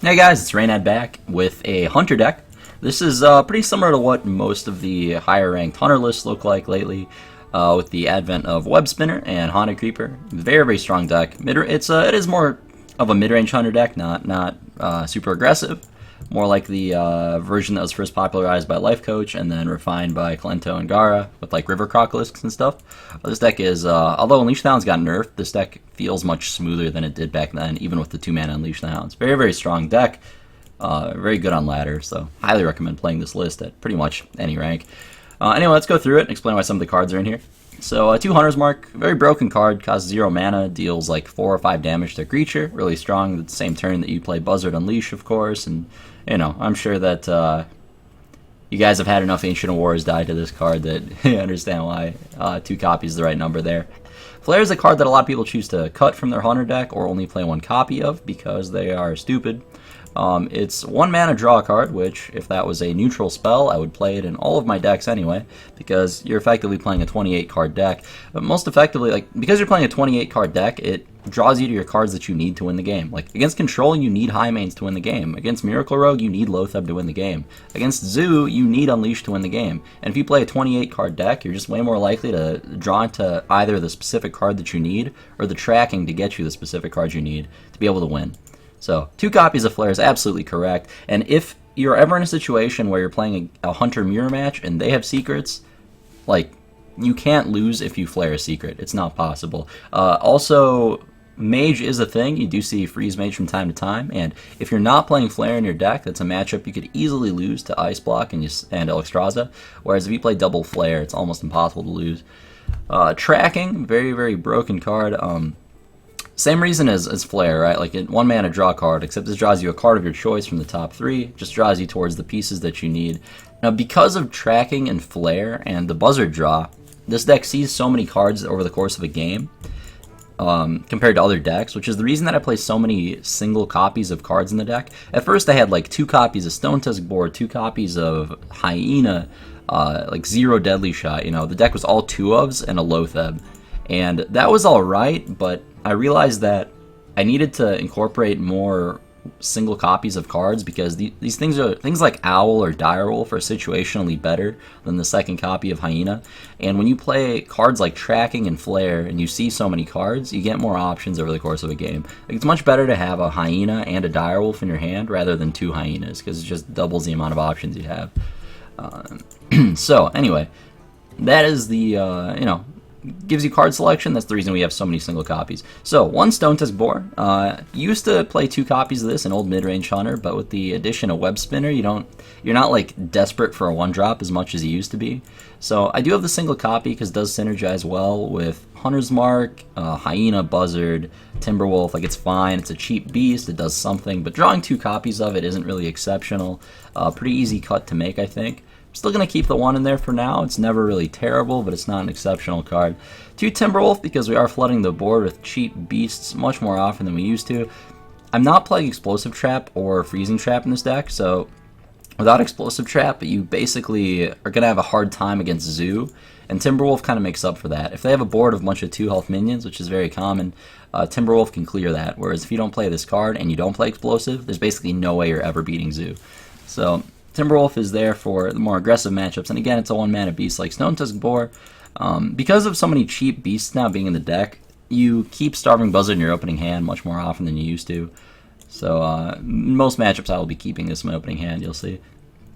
Hey guys, it's Reynad back with a Hunter deck. This is pretty similar to what most of the higher ranked Hunter lists look like lately, with the advent of Webspinner and Haunted Creeper. Very, very strong deck. It is more of a mid-range Hunter deck, not super aggressive. More like the version that was first popularized by Life Coach and then refined by Kalento and Gara with like River Crocolisks and stuff. This deck is, although Unleash the Hounds got nerfed, this deck feels much smoother than it did back then, even with the 2-mana Unleash the Hounds. Very, very strong deck. Very good on ladder, so highly recommend playing this list at pretty much any rank. Anyway, let's go through it and explain why some of the cards are in here. So, 2 Hunter's Mark, very broken card, costs 0 mana, deals like 4 or 5 damage to a creature, really strong, the same turn that you play Buzzard Unleash, of course, and, you know, I'm sure that you guys have had enough Ancient Wars die to this card that you understand why 2 copies is the right number there. Flare is a card that a lot of people choose to cut from their Hunter deck or only play 1 copy of because they are stupid. It's 1 mana draw card, which, if that was a neutral spell, I would play it in all of my decks anyway, because you're effectively playing a 28 card deck. But most effectively, because you're playing a 28 card deck, it draws you to your cards that you need to win the game. Like, against Control, you need High Mains to win the game. Against Miracle Rogue, you need Loatheb to win the game. Against Zoo, you need Unleash to win the game. And if you play a 28 card deck, you're just way more likely to draw into either the specific card that you need, or the tracking to get you the specific card you need to be able to win. So, 2 copies of Flare is absolutely correct, and if you're ever in a situation where you're playing a Hunter Mirror match and they have secrets, like, you can't lose if you Flare a secret. It's not possible. Also, Mage is a thing. You do see Freeze Mage from time to time, and if you're not playing Flare in your deck, that's a matchup you could easily lose to Ice Block and Elixstraza, whereas if you play double Flare, it's almost impossible to lose. Tracking, very, very broken card. Same reason as Flare, right? Like, 1 mana draw card, except this draws you a card of your choice from the top 3, just draws you towards the pieces that you need. Now, because of tracking and Flare and the Buzzard draw, this deck sees so many cards over the course of a game, compared to other decks, which is the reason that I play so many single copies of cards in the deck. At first, I had like 2 copies of Stone Tusk Board, 2 copies of Hyena, like 0 Deadly Shot. You know, the deck was all 2-ofs and a Loatheb. And that was alright, but I realized that I needed to incorporate more single copies of cards because these things like Owl or Direwolf are situationally better than the second copy of Hyena. And when you play cards like Tracking and Flare and you see so many cards, you get more options over the course of a game. Like, it's much better to have a Hyena and a Direwolf in your hand rather than 2 Hyenas because it just doubles the amount of options you have. So, anyway, that is the, you know, gives you card selection. That's the reason we have so many single copies. So, 1 Stone Tusk Boar. Used to play 2 copies of this in old mid-range Hunter, but with the addition of Webspinner, you're not like desperate for a 1-drop as much as you used to be. So I do have the single copy because it does synergize well with Hunter's Mark, Hyena, Buzzard, Timberwolf. Like, it's fine. It's a cheap beast. It does something, but drawing 2 copies of it isn't really exceptional. Pretty easy cut to make, I think. Still going to keep the 1 in there for now. It's never really terrible, but it's not an exceptional card. 2 Timberwolf, because we are flooding the board with cheap beasts much more often than we used to. I'm not playing Explosive Trap or Freezing Trap in this deck, so without Explosive Trap, you basically are going to have a hard time against Zoo, and Timberwolf kind of makes up for that. If they have a board of a bunch of 2-health minions, which is very common, Timberwolf can clear that, whereas if you don't play this card and you don't play Explosive, there's basically no way you're ever beating Zoo. So Timberwolf is there for the more aggressive matchups, and again, it's a 1-mana beast like Stone Tusk Boar. Because of so many cheap beasts now being in the deck, you keep Starving Buzzard in your opening hand much more often than you used to. So, most matchups I will be keeping this in my opening hand, you'll see.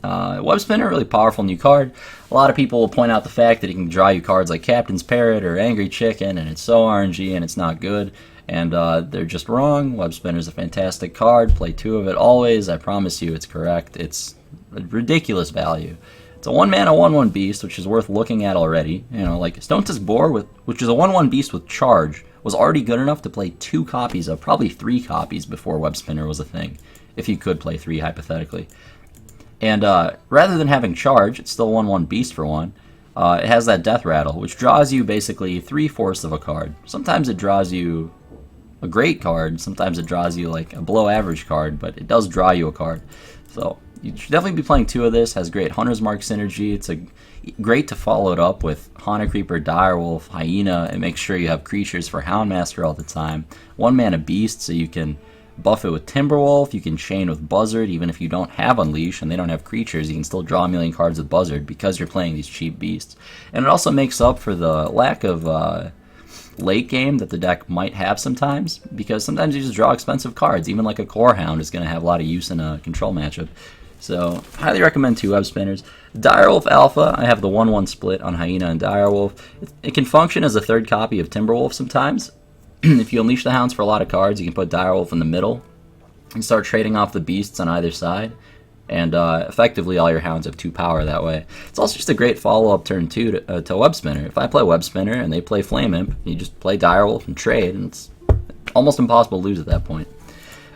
Webspinner, really powerful new card. A lot of people will point out the fact that it can draw you cards like Captain's Parrot or Angry Chicken, and it's so RNG and it's not good. And they're just wrong. Webspinner is a fantastic card. Play 2 of it always. I promise you it's correct. It's a ridiculous value. It's a 1-mana 1/1 beast, which is worth looking at already. You know, like Stone Tusk Boar, which is a 1/1 beast with charge, was already good enough to play 2 copies of, probably 3 copies before Webspinner was a thing, if you could play 3 hypothetically. And rather than having charge, it's still a 1/1 beast for 1. It has that Death Rattle, which draws you basically 3/4 of a card. Sometimes it draws you a great card, sometimes it draws you like a below average card, but it does draw you a card. So you should definitely be playing 2 of this. Has great Hunter's Mark synergy. It's great to follow it up with Haunted Creeper, Direwolf, Hyena, and make sure you have creatures for Houndmaster all the time. 1-mana beast, so you can buff it with Timberwolf, you can chain with Buzzard, even if you don't have Unleash and they don't have creatures, you can still draw a million cards with Buzzard because you're playing these cheap beasts. And it also makes up for the lack of late game that the deck might have sometimes, because sometimes you just draw expensive cards. Even like a Core Hound is going to have a lot of use in a control matchup. So, highly recommend 2 Web Spinners. Direwolf Alpha, I have the 1-1 split on Hyena and Direwolf. It can function as a third copy of Timberwolf sometimes. If you unleash the hounds for a lot of cards, you can put Direwolf in the middle and start trading off the beasts on either side. And effectively, all your hounds have 2 power that way. It's also just a great follow-up turn 2 to Webspinner. If I play Webspinner and they play Flame Imp, you just play Direwolf and trade, and it's almost impossible to lose at that point.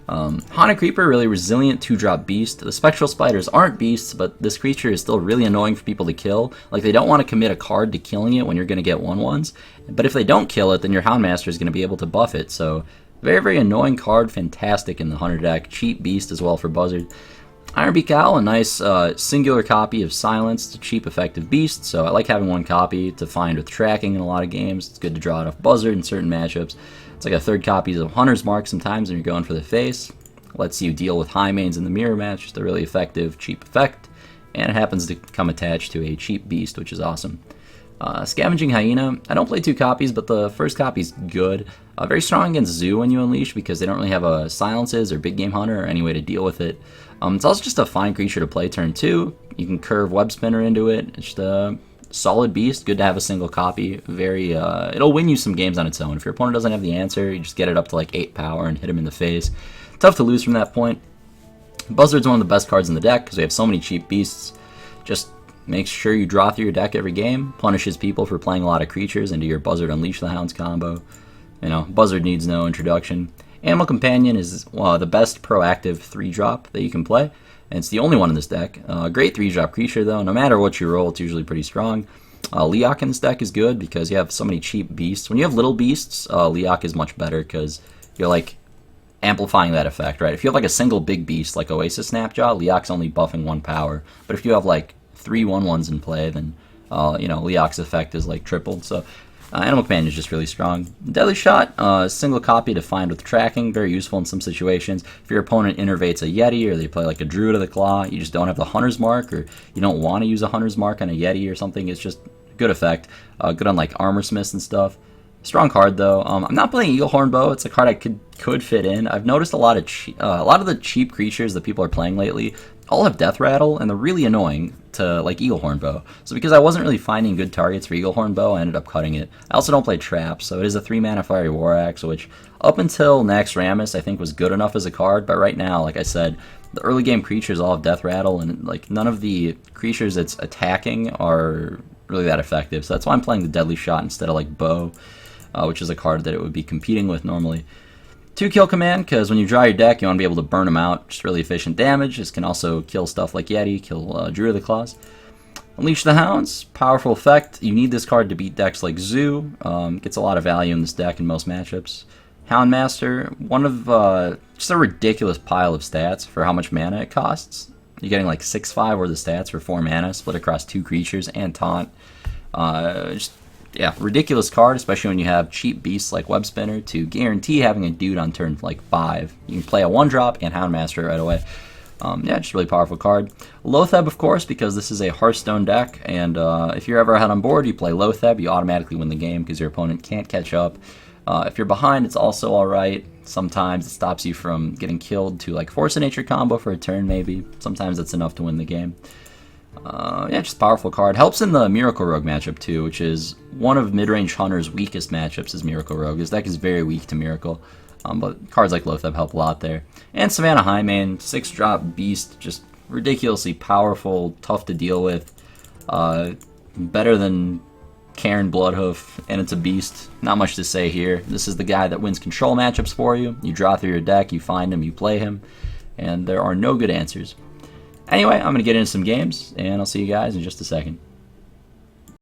Haunted Creeper, really resilient 2-drop beast. The Spectral Spiders aren't beasts, but this creature is still really annoying for people to kill. Like, they don't want to commit a card to killing it when you're going to get 1/1s. But if they don't kill it, then your Houndmaster is going to be able to buff it. So, very, very annoying card. Fantastic in the Hunter deck. Cheap beast as well for Buzzard. Ironbeak Owl, a nice singular copy of Silenced, cheap effective beast. So I like having 1 copy to find with tracking in a lot of games. It's good to draw it off Buzzard in certain matchups. It's like a third copy of Hunter's Mark sometimes when you're going for the face. Lets you deal with high mains in the mirror match. Just a really effective, cheap effect. And it happens to come attached to a cheap beast, which is awesome. Scavenging Hyena, I don't play 2 copies, but the first copy's good. Very strong against Zoo when you unleash, because they don't really have a Silences or Big Game Hunter or any way to deal with it. It's also just a fine creature to play turn 2. You can curve Webspinner into it. It's just a solid beast. Good to have a single copy. Very, it'll win you some games on its own. If your opponent doesn't have the answer, you just get it up to like 8 power and hit him in the face. Tough to lose from that point. Buzzard's one of the best cards in the deck because we have so many cheap beasts. Just make sure you draw through your deck every game. Punishes people for playing a lot of creatures into your Buzzard Unleash the Hounds combo. You know, Buzzard needs no introduction. Animal Companion is the best proactive 3-drop that you can play, and it's the only one in this deck. Great 3-drop creature, though. No matter what you roll, it's usually pretty strong. Leok in this deck is good because you have so many cheap beasts. When you have little beasts, Leok is much better because you're, like, amplifying that effect, right? If you have, like, a single big beast, like Oasis Snapjaw, Leok's only buffing 1 power. But if you have, like, 3 1/1s in play, then, you know, Leok's effect is, like, tripled. So, Animal Companion is just really strong. Deadly Shot, single copy to find with tracking, very useful in some situations. If your opponent innervates a Yeti or they play like a Druid of the Claw, you just don't have the Hunter's Mark, or you don't want to use a Hunter's Mark on a Yeti or something, it's just good effect. Good on like Armor Smiths and stuff. Strong card though. I'm not playing Eaglehorn Bow. It's a card I could fit in. I've noticed a lot of the cheap creatures that people are playing lately all have Death Rattle, and they're really annoying to like Eaglehorn Bow. So because I wasn't really finding good targets for Eaglehorn Bow, I ended up cutting it. I also don't play Traps, so it is a 3-mana Fiery War Axe, which up until Naxxramas I think was good enough as a card, but right now, like I said, the early game creatures all have Death Rattle, and like none of the creatures it's attacking are really that effective. So that's why I'm playing the Deadly Shot instead of like Bow, which is a card that it would be competing with normally. 2-kill command, because when you draw your deck, you want to be able to burn them out. Just really efficient damage. This can also kill stuff like Yeti, kill Druid of the Claws. Unleash the Hounds, powerful effect. You need this card to beat decks like Zoo. Gets a lot of value in this deck in most matchups. Houndmaster, one of just a ridiculous pile of stats for how much mana it costs. You're getting like 6/5 worth of stats for 4 mana, split across 2 creatures and taunt. Yeah, ridiculous card, especially when you have cheap beasts like Webspinner to guarantee having a dude on turn like 5. You can play a 1-drop and Houndmaster right away. Yeah, just a really powerful card. Loatheb, of course, because this is a Hearthstone deck, and if you're ever ahead on board, you play Loatheb, you automatically win the game because your opponent can't catch up. If you're behind, it's also alright. Sometimes it stops you from getting killed to like Force of Nature combo for a turn, maybe. Sometimes that's enough to win the game. Yeah, just a powerful card. Helps in the Miracle Rogue matchup too, which is one of mid-range Hunter's weakest matchups is Miracle Rogue. His deck is very weak to Miracle, but cards like Loatheb help a lot there. And Savannah Highmane, 6-drop beast, just ridiculously powerful, tough to deal with. Better than Karen Bloodhoof, and it's a beast. Not much to say here. This is the guy that wins control matchups for you. You draw through your deck, you find him, you play him, and there are no good answers. Anyway, I'm going to get into some games, and I'll see you guys in just a second.